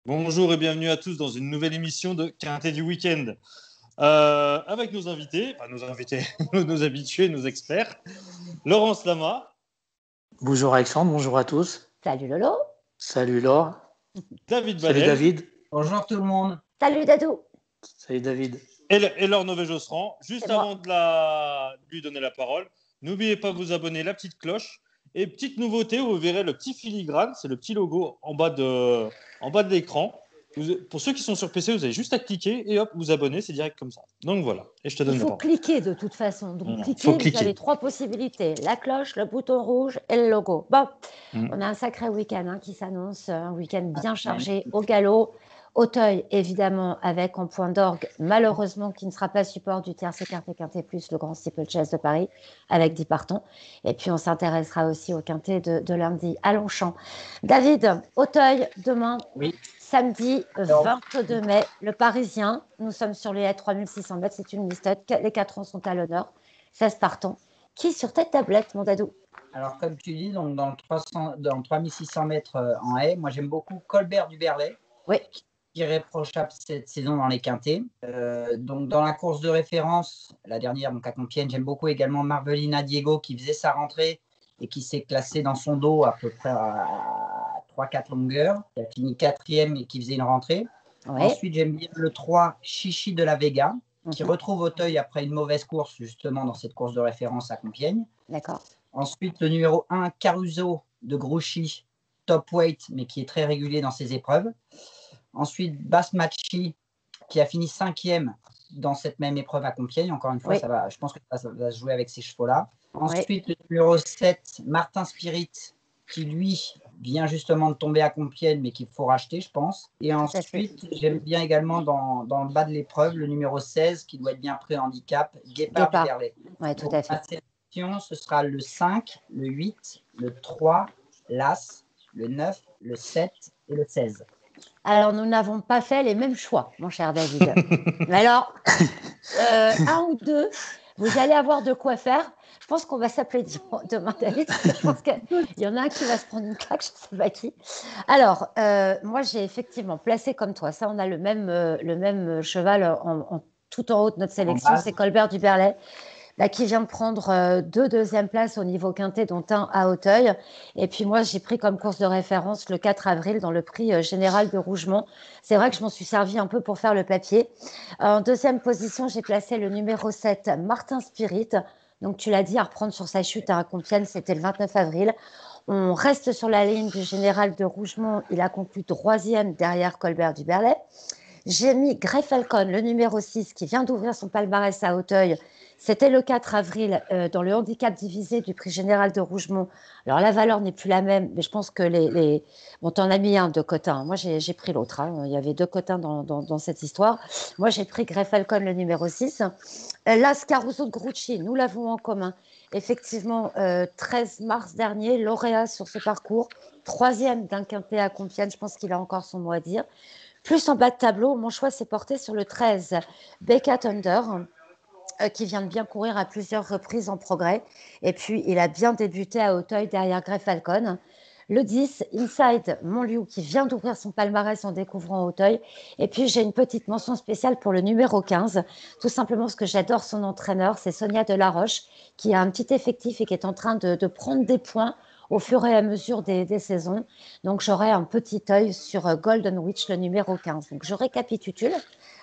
Bonjour et bienvenue à tous dans une nouvelle émission de Quintet du Week-end. Avec nos invités, nos habitués, nos experts. Laurence Lama. Bonjour Alexandre, bonjour à tous. Salut Lolo. Salut Laure. David Salut Badel. David. Bonjour tout le monde. Salut Dadou. Salut David. Et Laure Nové-Josserand. Juste avant de lui donner la parole, n'oubliez pas de vous abonner, la petite cloche. Et petite nouveauté, vous verrez le petit filigrane, c'est le petit logo en bas de l'écran. Pour ceux qui sont sur PC, vous avez juste à cliquer et hop, vous abonner, c'est direct comme ça. Donc voilà, et je te donne Il la faut parole. cliquer de toute façon. Donc cliquez, vous avez 3 possibilités. La cloche, le bouton rouge et le logo. Bon, on a un sacré week-end qui s'annonce, un week-end bien chargé au galop. Auteuil, évidemment, avec en point d'orgue, malheureusement, qui ne sera pas support du tiercé quintet plus, le grand steeplechase de Paris, avec 10 partants. Et puis, on s'intéressera aussi au quintet de lundi à Longchamp. David, Auteuil, demain, samedi 22 mai, le Parisien. Nous sommes sur les 3600 mètres, c'est une liste. Les 4 ans sont à l'honneur, 16 partants. Qui sur tête tablette, mon dadou? Alors, comme tu dis, donc dans 3600 mètres en haie, moi j'aime beaucoup Colbert du Berlay. Oui. Irréprochable cette saison dans les quintets. Donc dans la course de référence, la dernière donc à Compiègne, j'aime beaucoup également Marvelina Diego qui faisait sa rentrée et qui s'est classé dans son dos à peu près à 3-4 longueurs, qui a fini 4e et qui faisait une rentrée. Ouais. Ensuite, j'aime bien le 3 Chichi de la Vega qui retrouve Auteuil après une mauvaise course justement dans cette course de référence à Compiègne. D'accord. Ensuite, le numéro 1 Caruso de Grouchy, top weight mais qui est très régulier dans ses épreuves. Ensuite, Basmachi, qui a fini 5e dans cette même épreuve à Compiègne. Encore une fois, je pense que ça va se jouer avec ces chevaux-là. Ensuite, le numéro 7, Martin Spirit, qui lui vient justement de tomber à Compiègne, mais qu'il faut racheter, je pense. Et ensuite, j'aime bien également dans le bas de l'épreuve, le numéro 16, qui doit être bien pris handicap, Guépard du Berlay. Oui, tout à fait. Ma sélection, ce sera le 5, le 8, le 3, l'As, le 9, le 7 et le 16. Alors, nous n'avons pas fait les mêmes choix, mon cher David. Mais alors, un ou deux, vous allez avoir de quoi faire. Je pense qu'on va s'appeler demain, David. Je pense qu'il y en a un qui va se prendre une claque, je ne sais pas qui. Alors, moi, j'ai effectivement placé comme toi. Ça, on a le même cheval tout en haut de notre sélection. C'est Colbert du Berlay. Qui vient de prendre 2 deuxièmes places au niveau quintet, dont un à Auteuil. Et puis moi, j'ai pris comme course de référence le 4 avril dans le prix général de Rougemont. C'est vrai que je m'en suis servi un peu pour faire le papier. En deuxième position, j'ai placé le numéro 7, Martin Spirit. Donc tu l'as dit, à reprendre sur sa chute à Compiègne, c'était le 29 avril. On reste sur la ligne du général de Rougemont. Il a conclu 3e derrière Colbert du Berlay. J'ai mis Grey Falcon, le numéro 6, qui vient d'ouvrir son palmarès à Auteuil. C'était le 4 avril dans le handicap divisé du prix général de Rougemont. Alors, la valeur n'est plus la même, mais je pense que Bon, t'en as mis un de Cotin. Moi, j'ai pris l'autre. Il y avait 2 Cotins dans cette histoire. Moi, j'ai pris Grey Falcon, le numéro 6. Las Caruso de Grucci, nous l'avons en commun. Effectivement, 13 mars dernier, lauréat sur ce parcours. 3e d'un quintet à Compiègne. Je pense qu'il a encore son mot à dire. Plus en bas de tableau, mon choix s'est porté sur le 13, Becca Thunder, qui vient de bien courir à plusieurs reprises en progrès. Et puis, il a bien débuté à Auteuil derrière Grey Falcon. Le 10, Inside Montliu, qui vient d'ouvrir son palmarès en découvrant Auteuil. Et puis, j'ai une petite mention spéciale pour le numéro 15, tout simplement parce que j'adore son entraîneur, c'est Sonia Delaroche, qui a un petit effectif et qui est en train de prendre des points au fur et à mesure des saisons. Donc, j'aurai un petit œil sur Golden Witch, le numéro 15. Donc, je récapitule.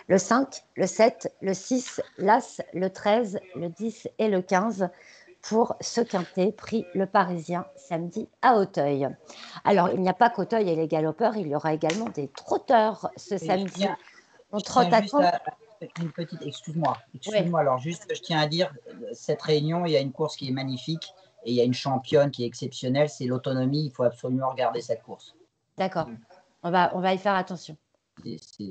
Le 5, le 7, le 6, l'As, le 13, le 10 et le 15 pour ce quintet prix Le Parisien samedi à Auteuil. Alors, il n'y a pas qu'Auteuil et les galopeurs, il y aura également des trotteurs ce samedi. On trotte à temps. Une petite, excuse-moi. Alors, juste, je tiens à dire, cette réunion, il y a une course qui est magnifique. Et il y a une championne qui est exceptionnelle, c'est l'autonomie. Il faut absolument regarder cette course. D'accord. On va y faire attention. C'est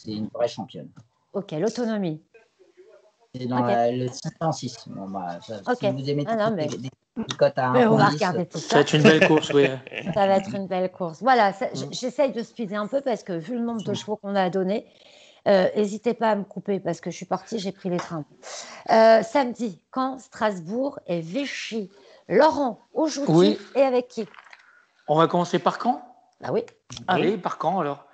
une vraie championne. Ok, l'autonomie. C'est dans le 606. Bon, si vous aimez des cotes à 1,10, on va regarder tout ça. Ça va être une belle course, oui. Ça va être une belle course. Voilà, j'essaye de speeder un peu parce que vu le nombre de chevaux qu'on a à donner, n'hésitez pas à me couper parce que je suis partie, j'ai pris les trains. Samedi, Caen, Strasbourg et Vichy. Laurent, aujourd'hui et avec qui? On va commencer par Caen. Bah oui. Allez, par Caen alors.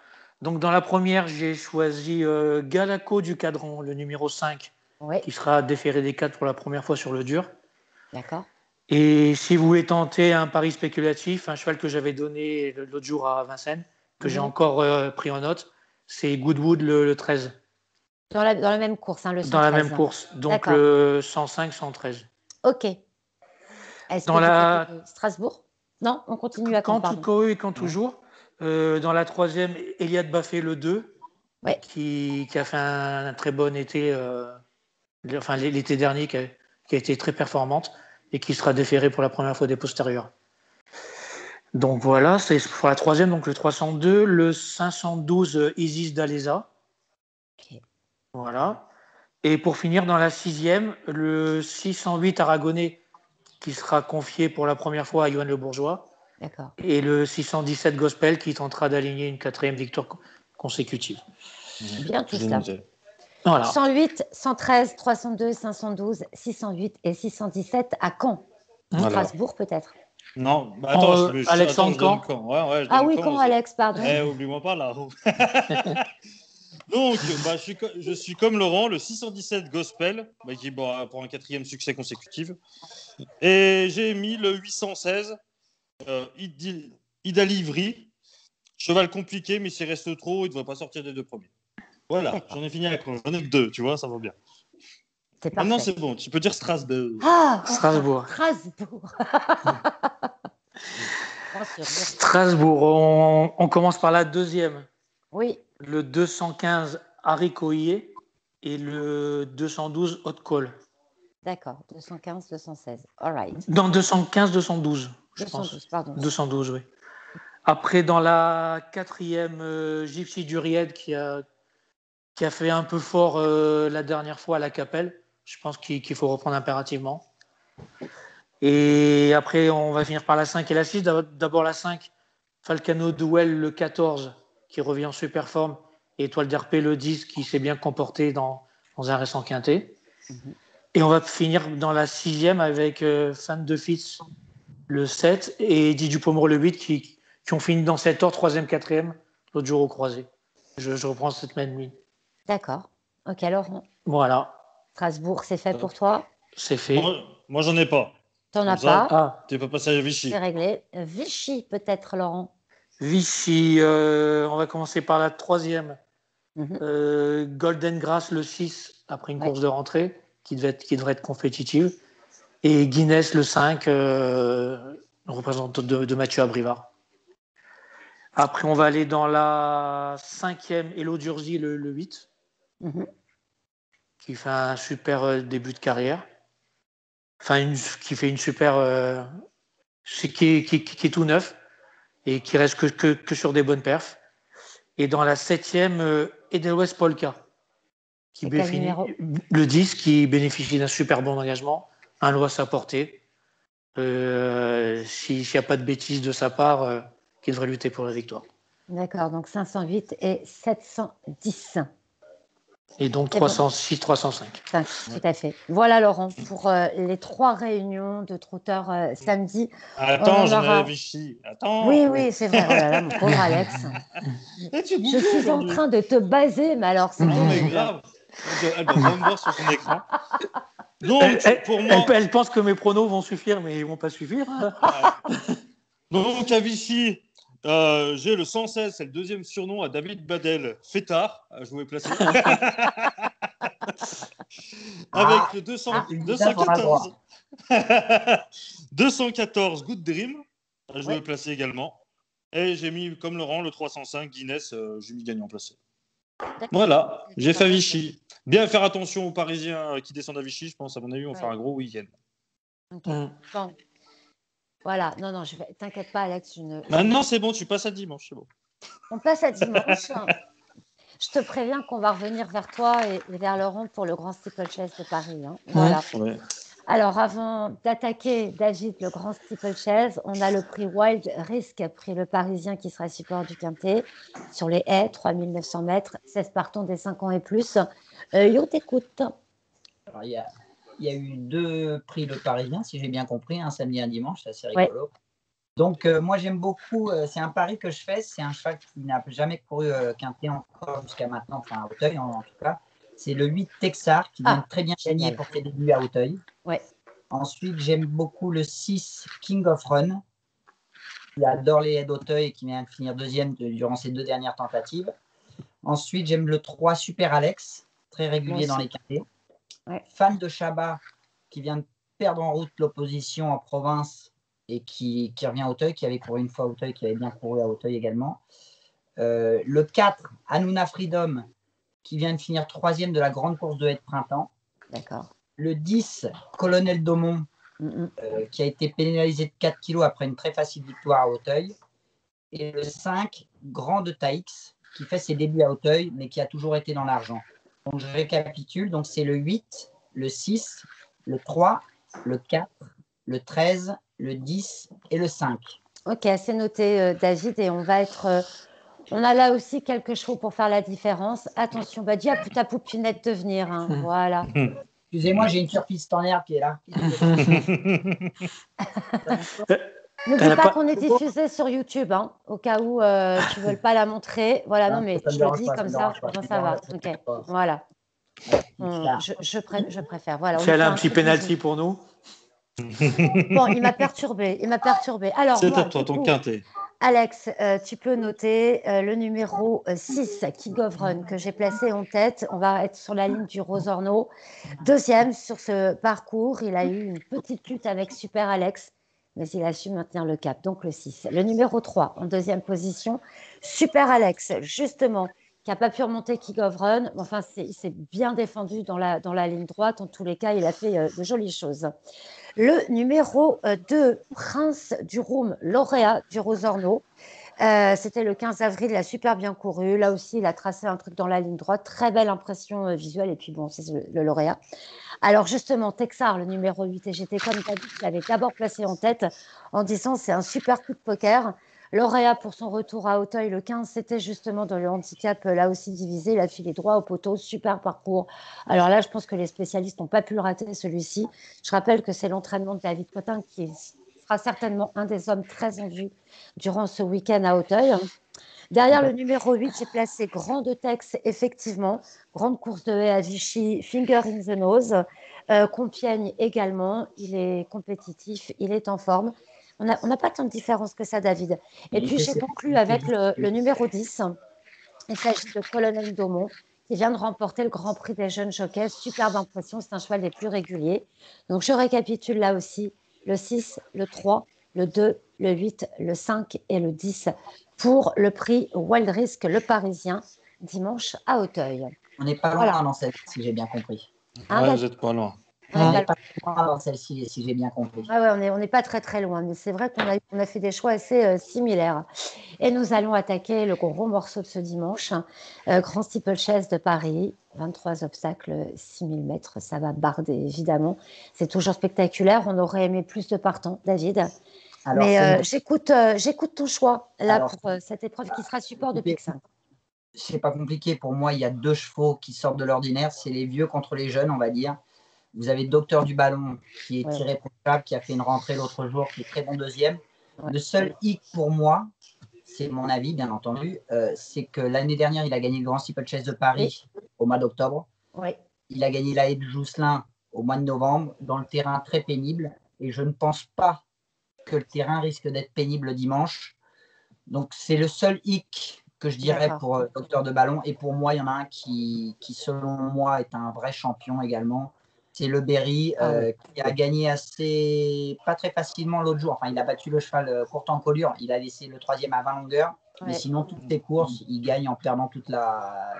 Donc, dans la première, j'ai choisi Galaco du Cadran, le numéro 5, Oui, qui sera déféré des 4 pour la première fois sur le dur. d'accord. Et si vous voulez tenter un pari spéculatif, un cheval que j'avais donné l'autre jour à Vincennes, que j'ai encore pris en note, c'est Goodwood le 13, Dans la même course, hein, le dans la même 113. course. Donc D'accord. le 105-113. Ok. Est-ce Dans que du la... côté de Strasbourg? Non, on continue à Quand Caen, tout pardon. couru et quand toujours. Dans la troisième, Eliade Baffé le 2, Ouais. qui a fait un très bon été, l'été dernier, qui a été très performante et qui sera déféré pour la première fois des postérieurs. Donc voilà, c'est pour la troisième, donc le 302, le 512 Isis d'Alesa. Ok. Voilà. Et pour finir, dans la sixième, le 608 Aragonais, qui sera confié pour la première fois à Yoann Le Bourgeois. D'accord. Et le 617 Gospel, qui tentera d'aligner une 4e victoire consécutive. Bien tout J'ai ça. noté. Voilà. 108, 113, 302, 512, 608 et 617 à Caen. Voilà. Strasbourg peut-être. Non, bah attends, Alexandre je donne Caen. Caen. Ouais, je Ah donne oui, Caen Caen, aussi. Alex, pardon. Oublie-moi pas là. Donc, je suis comme Laurent, le 617 Gospel, qui pour un 4e succès consécutif. Et j'ai mis le 816 Ida Livry. Cheval compliqué, mais s'il reste trop, il ne devrait pas sortir des 2 premiers. Voilà, j'en ai fini avec Caen. J'en ai que 2, tu vois, ça va bien. C'est parfait. Maintenant, c'est bon, tu peux dire Strasbourg. Ah, Strasbourg. Strasbourg. Strasbourg, on commence par la deuxième. Oui. Le 215 Haricoyer et le 212 Haute Cole. D'accord, 215, 216. All right. Dans 215, 212, je 212, pense. pardon. 212, oui. Après, dans la quatrième, Gypsy Duried qui a fait un peu fort la dernière fois à la Capelle. Je pense qu'il faut reprendre impérativement. Et après, on va finir par la 5 et la 6. D'abord la 5, Falcano Duel le 14, qui revient en super forme, et Étoile d'RP le 10, qui s'est bien comporté dans un récent quintet. Et on va finir dans la 6e avec Fan de Fitz le 7 et Eddie Dupomour le 8, qui ont fini dans cet ordre, 3e, 4e, l'autre jour au croisé. Je reprends cette même ligne. D'accord. Ok, Laurent. Voilà. Strasbourg, c'est fait pour toi? C'est fait. Moi, j'en ai pas. T'en as pas? Ah. Tu peux passer à Vichy. C'est réglé. Vichy, peut-être, Laurent. Vichy, on va commencer par la 3e. Golden Grass le 6, après une course de rentrée, qui devrait être compétitive. Et Guinness le 5, représentant de Mathieu Abrivard. Après, on va aller dans la 5e, Hello Durzi le 8, qui fait un super début de carrière. Enfin, qui fait une super... qui est tout neuf et qui reste que sur des bonnes perfs. Et dans la 7e, Edelweiss Polka, le 10, qui bénéficie d'un super bon engagement, un lot à sa portée. S'il n'y a pas de bêtises de sa part, qui devrait lutter pour la victoire. D'accord, donc 508 et 710. Et donc 306, 305. Tout à fait. Voilà, Laurent, pour les 3 réunions de trotteurs samedi. Attends, j'en ai Vichy. Attends. Oui, c'est vrai. Oh là là, mon pauvre Alex. Je suis en train de te baser, mais alors c'est non, mais grave. Elle doit pas me voir sur son écran. Donc, pour moi... elle pense que mes pronos vont suffire, mais ils ne vont pas suffire. Donc, à Vichy, j'ai le 116, c'est le 2e surnom à David Badel, Fêtard, je vous ai placé. Avec le 214. 214, Good Dream, je vous ai placé également. Et j'ai mis, comme Laurent, le 305, Guinness, j'ai mis gagnant placé. Voilà, j'ai fait Vichy. Bien faire attention aux Parisiens qui descendent à Vichy, je pense, à mon avis, on va faire un gros week-end. Bon. Voilà, non, t'inquiète pas, Alex. Maintenant, c'est bon, tu passes à dimanche, c'est bon. On passe à dimanche. Je te préviens qu'on va revenir vers toi et vers Laurent pour le Grand Steeplechase de Paris. Hein. Voilà. Ouais. Alors, avant d'attaquer, David, le Grand Steeplechase, on a le prix Wild Risk, prix le Parisien qui sera support du Quintet, sur les haies, 3900 mètres, 16 partants des 5 ans et plus. Yo, t'écoute. Alors, il y a eu 2 prix le Parisien, si j'ai bien compris, un samedi et un dimanche, c'est assez rigolo. Donc, moi, j'aime beaucoup. C'est un pari que je fais. C'est un cheval qui n'a jamais couru quintet encore jusqu'à maintenant, enfin à Auteuil en tout cas. C'est le 8 Texar qui vient très bien gagner pour ses débuts à Auteuil. Ouais. Ensuite, j'aime beaucoup le 6 King of Run, qui adore les haies d'Auteuil et qui vient de finir deuxième durant ses 2 dernières tentatives. Ensuite, j'aime le 3 Super Alex, très régulier dans les quintets. Ouais. Fan de Chabat, qui vient de perdre en route l'opposition en province et qui revient à Auteuil, qui avait couru une fois à Auteuil, qui avait bien couru à Auteuil également. Le 4 Hanouna Freedom, qui vient de finir 3e de la grande course de haies de printemps. D'accord. Le 10 Colonel Daumont, qui a été pénalisé de 4 kilos après une très facile victoire à Auteuil. Et le 5 Grand de Taix, qui fait ses débuts à Auteuil, mais qui a toujours été dans l'argent. Donc je récapitule, donc c'est le 8, le 6, le 3, le 4, le 13, le 10 et le 5. Ok, c'est noté, David, et on va être. On a là aussi quelques chevaux pour faire la différence. Attention, dis à ta poupinette de venir. Hein. Voilà. Excusez-moi, j'ai une surprise standard qui est là. N'oublie pas qu'on est diffusé sur YouTube, hein, au cas où tu ne veux pas la montrer. Voilà, non, mais je le dis comme ça, ça va. Ok, voilà. Je préfère. Voilà, si elle a un petit penalty pour nous. Bon, il m'a perturbé. Alors, c'est à toi, ton quintet. Alex, tu peux noter le numéro 6, King of Run, que j'ai placé en tête. On va être sur la ligne du Rosorno. Deuxième sur ce parcours, il a eu une petite lutte avec Super Alex, mais il a su maintenir le cap, donc le 6. Le numéro 3, en deuxième position, Super Alex, justement, qui n'a pas pu remonter King of Run. Enfin, il s'est bien défendu dans la ligne droite. En tous les cas, il a fait de jolies choses. Le numéro 2, Prince du Roum, lauréat du Rosorno. C'était le 15 avril, il a super bien couru. Là aussi, il a tracé un truc dans la ligne droite. Très belle impression visuelle. Et puis, bon, c'est le lauréat. Alors, justement, Texar, le numéro 8, et j'étais comme David, je l'avais d'abord placé en tête en disant c'est un super coup de poker. Lauréat pour son retour à Auteuil, le 15, c'était justement dans le handicap, là aussi divisé. Il a filé droit au poteau, super parcours. Alors là, je pense que les spécialistes n'ont pas pu le rater, celui-ci. Je rappelle que c'est l'entraînement de David Cotin qui sera certainement un des hommes très en vue durant ce week-end à Auteuil. Derrière le numéro 8, j'ai placé Grand de Tex, effectivement. Grande course de haie à Vichy, Finger in the Nose. Compiègne également. Il est compétitif, il est en forme. On n'a pas tant de différence que ça, David. Et puis, j'ai conclu avec le numéro 10. Il s'agit de Colonel Daumont, qui vient de remporter le Grand Prix des jeunes jockeys. Superbe impression, c'est un cheval des plus réguliers. Donc, je récapitule là aussi le 6, le 3, le 2, le 8, le 5 et le 10 pour le prix Wild Risk, le Parisien, dimanche à Auteuil. On n'est pas loin dans celle-ci, si j'ai bien compris. Vous n'êtes pas loin. On n'est pas loin dans celle-ci, si j'ai bien compris. On n'est pas très loin, mais c'est vrai qu'on a fait des choix assez similaires. Et nous allons attaquer le gros morceau de ce dimanche, Grand Steeplechase de Paris, 23 obstacles, 6000 mètres, ça va barder évidemment. C'est toujours spectaculaire, on aurait aimé plus de partants, David. Alors, mais j'écoute ton choix là pour cette épreuve qui sera support de Pic 5. C'est pas compliqué, pour moi il y a 2 chevaux qui sortent de l'ordinaire, c'est les vieux contre les jeunes, on va dire. Vous avez Docteur du Ballon qui est irréprochable, qui a fait une rentrée l'autre jour, qui est très bon deuxième. Le seul hic pour moi, c'est mon avis bien entendu, c'est que l'année dernière il a gagné le Grand Steeplechase de Paris au mois d'octobre. Il a gagné la haie de Jousselin au mois de novembre, dans le terrain très pénible, et je ne pense pas que le terrain risque d'être pénible dimanche. Donc c'est le seul hic que je dirais pour Docteur de Ballon. Et pour moi, il y en a un qui selon moi, est un vrai champion également. C'est le Berry, qui a gagné pas très facilement l'autre jour. Enfin, il a battu le cheval court en colure. Il a laissé le 3e à 20 longueurs. Mais sinon, toutes ses courses, il gagne en perdant toute la...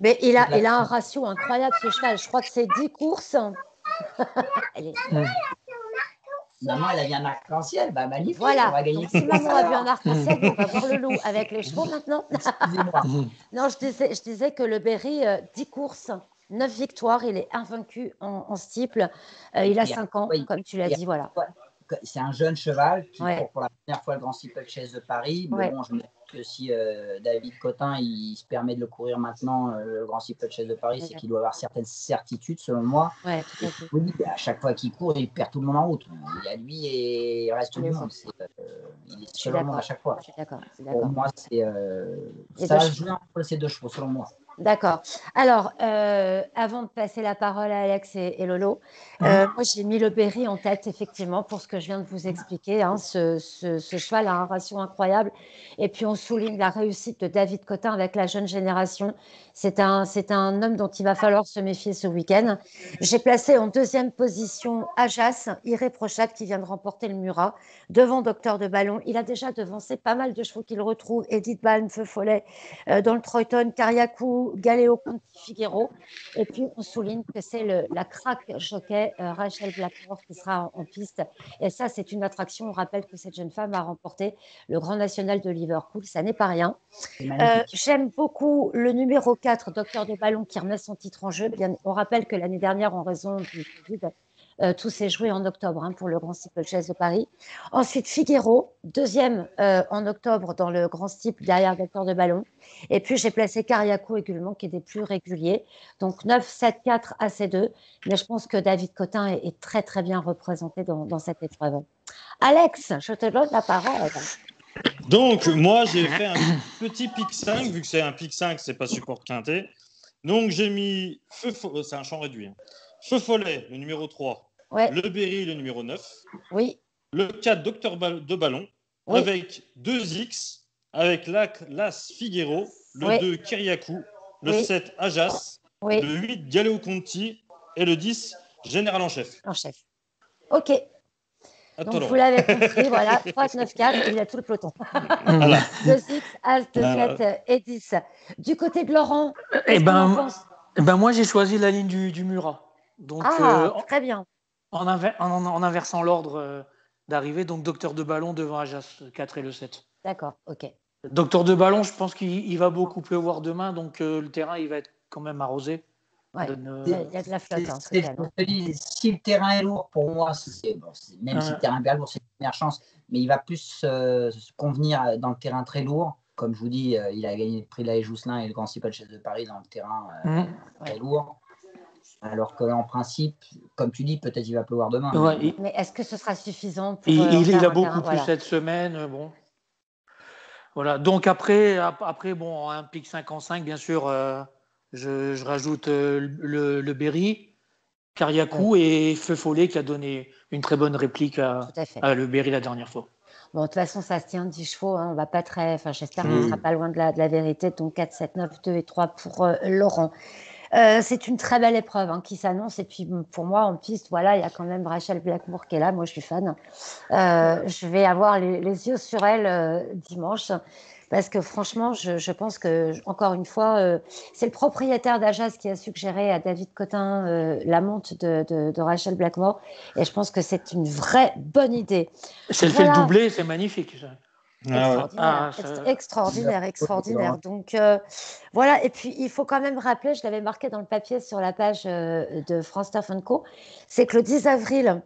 Mais il a un ratio incroyable, ce cheval. Je crois que c'est 10 courses. Maman, elle a vu un arc-en-ciel, magnifique, voilà. On va gagner. Donc, si maman a vu un arc-en-ciel, on va voir le loup avec les chevaux maintenant. Excusez-moi. Non, je disais que le Berry, 10 courses, 9 victoires, il est invaincu en steeple. Il a 5 ans, comme tu l'as dit, voilà. c'est un jeune cheval qui Ouais. court pour la première fois le Grand Steeplechase de Paris. Mais Ouais. bon, je me dis que si David Cotin il se permet de le courir maintenant, le Grand Steeplechase de Paris, c'est qu'il doit avoir certaines certitudes, selon moi. Ouais, tout à fait. Oui, à chaque fois qu'il court, il perd tout le monde en route. Il y a lui et le reste du Les monde. autres. Il est Je suis seul au monde d'accord. à chaque fois. Je suis d'accord. Pour moi, c'est Les ça deux va se jouer entre ces deux chevaux, selon moi. D'accord. Alors, avant de passer la parole à Alex et Lolo, moi j'ai mis le Berry en tête, effectivement, pour ce que je viens de vous expliquer. Hein. Ce cheval a un ratio incroyable. Et puis, on souligne la réussite de David Cotin avec la jeune génération. C'est un homme dont il va falloir se méfier ce week-end. J'ai placé en deuxième position Ajas, irréprochable, qui vient de remporter le Murat, devant Docteur de Ballon. Il a déjà devancé pas mal de chevaux qu'il retrouve. Edith Balm, Feu Follet, dans le Troyton, Cariacou, Galéo, Conti, Figuero. Et puis, on souligne que c'est la crack jockey Rachel Blackmore qui sera en piste. Et ça, c'est une attraction. On rappelle que cette jeune femme a remporté le Grand National de Liverpool. Ça n'est pas rien. J'aime beaucoup le numéro 4, Docteur de Ballon, qui remet son titre en jeu. On rappelle que l'année dernière, en raison du Covid, tout s'est joué en octobre pour le Grand Steeplechase de Paris. Ensuite, Figuero, deuxième en octobre dans le Grand Steeple derrière Docteur de Ballon. Et puis, j'ai placé Cariacou également, qui est des plus réguliers. Donc, 9, 7, 4 à ces deux. Mais je pense que David Cotin est très, très bien représenté dans cette épreuve. Alex, je te donne la parole. Donc, moi, j'ai fait un petit pic 5, vu que c'est un pic 5, c'est pas support quintet. Donc, j'ai mis c'est un champ réduit. Feu Follet, le numéro 3. Ouais. Le Berry, le numéro 9. Oui. Le 4, Docteur de Ballon, Oui. avec 2 X, avec l'As Figuero, le Oui. 2, Kiriakou, le Oui. 7, Ajas, Oui. le 8, Galéo Conti et le 10, Général en chef. En chef. OK. À Donc, toi, vous Laurent. l'avez compris, voilà, 3, 9, 4, il a tout le peloton. Voilà. 2, 6, As, 2, 7 et 10. Du côté de Laurent, Eh qu'est-ce qu'on en pense? moi, j'ai choisi la ligne du Murat. Donc, très bien. En inversant l'ordre d'arrivée, donc Docteur de Ballon devant Ajas, 4 et le 7. D'accord, OK. Docteur de Ballon, je pense qu'il va beaucoup pleuvoir demain, donc le terrain, il va être quand même arrosé. Ouais. Il y a de la flotte. Si le terrain est lourd, pour moi, même si le terrain est bien lourd, c'est une première chance, mais il va plus se convenir dans le terrain très lourd. Comme je vous dis, il a gagné le prix de la Jousselin et le Grand Steeplechase de Paris dans le terrain très lourd. Alors qu'en principe, comme tu dis, peut-être il va pleuvoir demain. Mais est-ce que ce sera suffisant pour il a beaucoup plu cette semaine. Bon. Voilà. Donc après bon, un pic 5 en 5, bien sûr, je rajoute le Berry, Cariacou et Feu Follet qui a donné une très bonne réplique à le Berry la dernière fois. Bon, de toute façon, ça se tient 10 chevaux. Hein, on va pas j'espère qu'on ne sera pas loin de la vérité. Donc 4, 7, 9, 2 et 3 pour Laurent. C'est une très belle épreuve qui s'annonce. Et puis, pour moi, en piste, voilà, il y a quand même Rachel Blackmore qui est là. Moi, je suis fan. Je vais avoir les yeux sur elle dimanche. Parce que franchement, je pense que, encore une fois, c'est le propriétaire d'Ajas qui a suggéré à David Cotin la monte de Rachel Blackmore. Et je pense que c'est une vraie bonne idée. Si elle fait le doublé, c'est magnifique. Ça. Extraordinaire. Donc, voilà. Et puis, il faut quand même rappeler, je l'avais marqué dans le papier sur la page de France Turf & Co, c'est que le 10 avril,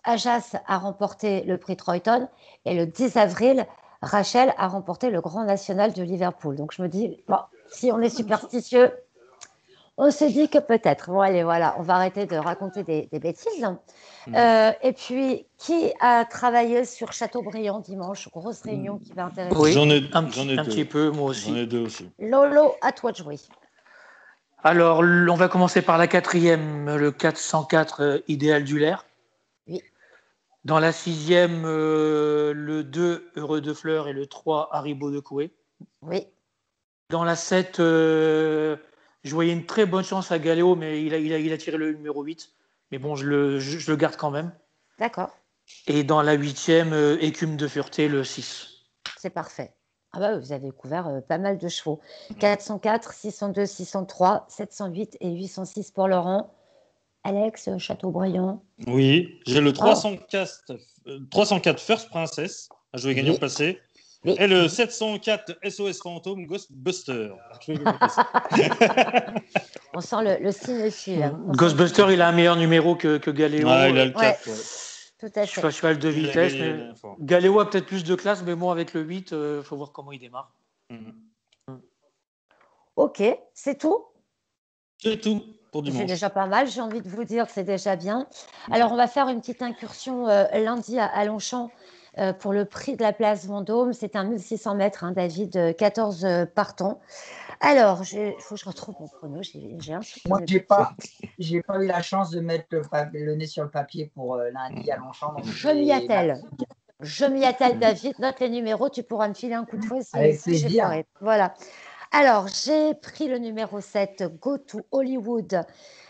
Ajas a remporté le prix Troyton et le 10 avril, Rachel a remporté le Grand National de Liverpool. Donc, je me dis, bon, si on est superstitieux, on se dit que peut-être. Bon, allez, voilà, on va arrêter de raconter des bêtises. Et puis, qui a travaillé sur Châteaubriand dimanche? Grosse réunion qui va intéresser. Oui, j'en ai un petit peu, moi aussi. J'en ai 2 aussi. Lolo, à toi de jouer. Alors, on va commencer par la 4e, le 404 Idéal Dullaire. Oui. Dans la 6e, le 2 Heureux de Fleurs et le 3 Haribo de Coué. Oui. Dans la 7, je voyais une très bonne chance à Galéo, mais il a tiré le numéro 8. Mais bon, je le garde quand même. D'accord. Et dans la 8e, Écume de Fureté, le 6. C'est parfait. Ah bah, vous avez couvert pas mal de chevaux. 404, 602, 603, 708 et 806 pour Laurent. Alex, Châteaubriand. Oui, j'ai le 304 First Princess, à jouer gagnant passé. Oui. Et le 704 SOS Fantôme Ghostbuster. On sent le cinéphile. Ghostbuster, il a un meilleur numéro que Galéo. Ouais, il a le 4. tout à fait. Cheval de Il a vitesse. gagné la Mais... dernière fois. Galéo a peut-être plus de classe, mais bon, avec le 8, il faut voir comment il démarre. Ok, c'est tout. C'est tout pour C'est dimanche. déjà pas mal, j'ai envie de vous dire, c'est déjà bien. Alors, on va faire une petite incursion lundi à Longchamp pour le prix de la place Vendôme. C'est un 1600 mètres, hein, David, 14 partants. Alors, il faut que je retrouve mon chrono. J'ai un truc. Moi, j'ai pas eu la chance de mettre le nez sur le papier pour lundi à Longchamp. Donc Je m'y attelle. Je m'y attelle, David. Note les numéros, tu pourras me filer un coup de fouet Avec si j'ai plaisir. foiré. Voilà. Alors, j'ai pris le numéro 7, Go to Hollywood.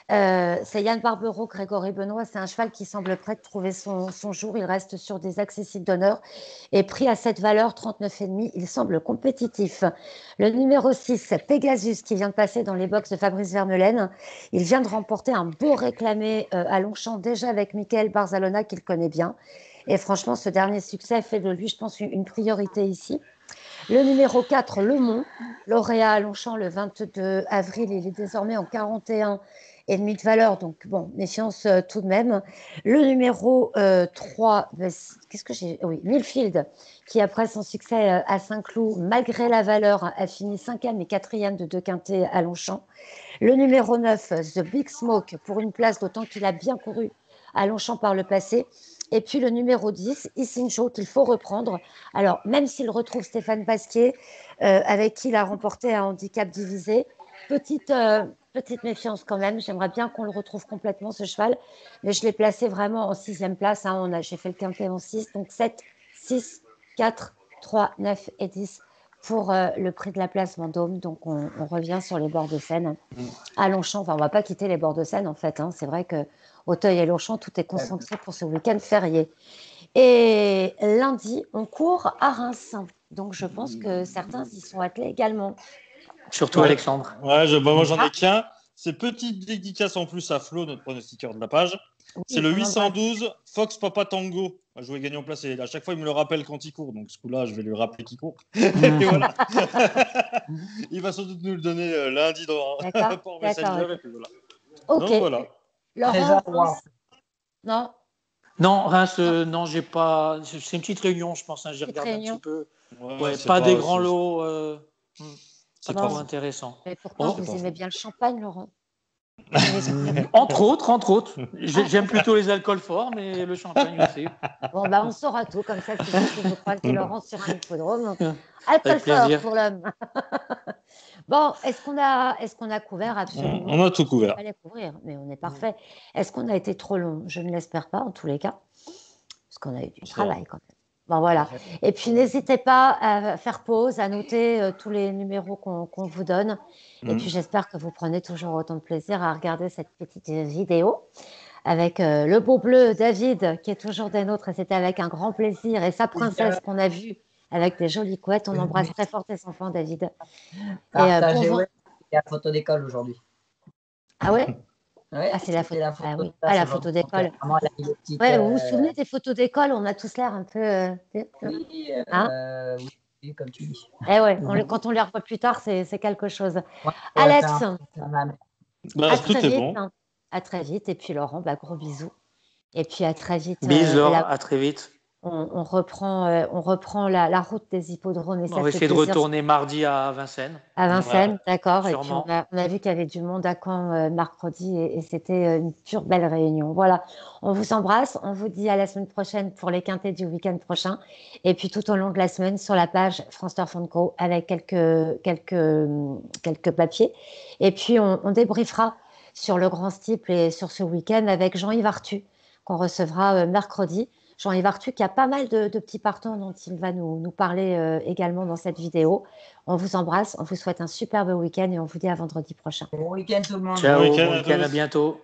C'est Yann Barbero, Grégory Benoît. C'est un cheval qui semble prêt de trouver son jour. Il reste sur des accessibles d'honneur. Et pris à cette valeur, 39,5, il semble compétitif. Le numéro 6, Pegasus, qui vient de passer dans les box de Fabrice Vermeulen. Il vient de remporter un beau réclamé à Longchamp, déjà avec Michael Barzalona, qu'il connaît bien. Et franchement, ce dernier succès fait de lui, je pense, une priorité ici. Le numéro 4, Le Mont, lauréat à Longchamp le 22 avril. Il est désormais en 41 et demi de valeur, donc bon, méfiance tout de même. Le numéro 3, qu'est-ce que j'ai ? Oui, Millfield, qui après son succès à Saint-Cloud, malgré la valeur, a fini 5e et 4e de 2 quintés à Longchamp. Le numéro 9, The Big Smoke, pour une place, d'autant qu'il a bien couru à Longchamp par le passé. Et puis le numéro 10, Isincho, qu'il faut reprendre. Alors, même s'il retrouve Stéphane Pasquier, avec qui il a remporté un handicap divisé, petite méfiance quand même. J'aimerais bien qu'on le retrouve complètement, ce cheval. Mais je l'ai placé vraiment en 6e place. Hein. J'ai fait le quintet en 6. Donc 7, 6, 4, 3, 9 et 10 pour le prix de la place Vendôme. Donc on revient sur les bords de Seine. À Longchamp, enfin, on ne va pas quitter les bords de Seine en fait. Hein. C'est vrai que Auteuil et Longchamp, tout est concentré pour ce week-end férié. Et lundi, on court à Reims. Donc je pense que certains y sont attelés également. Surtout Alexandre. Ouais, moi j'en ai qu'un. C'est petite dédicace en plus à Flo, notre pronostiqueur de la page. Oui, c'est le 812 Fox Papa Tango. Je jouais gagnant place et à chaque fois il me le rappelle quand il court. Donc ce coup-là, je vais lui rappeler qu'il court. Et voilà. Il va sans doute nous le donner lundi dans Port Messenger. Et puis voilà. Ok. Donc voilà. Laurent, non. Non, Reims, non, j'ai pas. C'est une petite réunion, je pense. Hein, j'ai regardé un petit peu. Ouais, pas des grands lots. C'est pas trop intéressant. Mais pourtant, vous aimez bien le champagne, Laurent. Entre autres. J'aime plutôt les alcools forts, mais le champagne aussi. Bon, on saura tout. Comme ça, si vous croisez Laurent sur un hippodrome. Alcool fort pour l'homme. Bon, est-ce qu'on a couvert absolument? On a tout couvert. On fallait couvrir, mais on est parfait. Est-ce qu'on a été trop long? Je ne l'espère pas, en tous les cas. Parce qu'on a eu du travail quand même. Bon, voilà. Et puis, n'hésitez pas à faire pause, à noter tous les numéros qu'on vous donne. Et puis, j'espère que vous prenez toujours autant de plaisir à regarder cette petite vidéo avec le beau bleu David, qui est toujours des nôtres. Et c'était avec un grand plaisir. Et sa princesse qu'on a vue avec des jolies couettes. On embrasse très fort tes enfants, David. Partagez, il y a la photo d'école aujourd'hui. Ah ouais? Ouais, c'est la photo, oui. La photo d'école. Ouais, vous vous souvenez des photos d'école? On a tous l'air un peu. Oui, comme tu dis. Eh ouais, quand on les revoit plus tard, c'est quelque chose. Alex, à très vite. Bon. À très vite. Et puis Laurent, gros bisous. Et puis à très vite. Bisous, à très vite. On reprend la route des hippodromes. Et on va essayer de retourner mardi à Vincennes. À Vincennes, d'accord. Et puis on a vu qu'il y avait du monde à Caen mercredi et c'était une pure belle réunion. Voilà, on vous embrasse. On vous dit à la semaine prochaine pour les quintets du week-end prochain. Et puis tout au long de la semaine sur la page France Turf & Co avec quelques papiers. Et puis on débriefera sur le grand steeple et sur ce week-end avec Jean-Yves Arthus qu'on recevra mercredi. Jean-Yves Arthus qui a pas mal de petits partants dont il va nous parler également dans cette vidéo. On vous embrasse, on vous souhaite un superbe week-end et on vous dit à vendredi prochain. Bon week-end tout le monde. Ciao, bon week-end, à bientôt.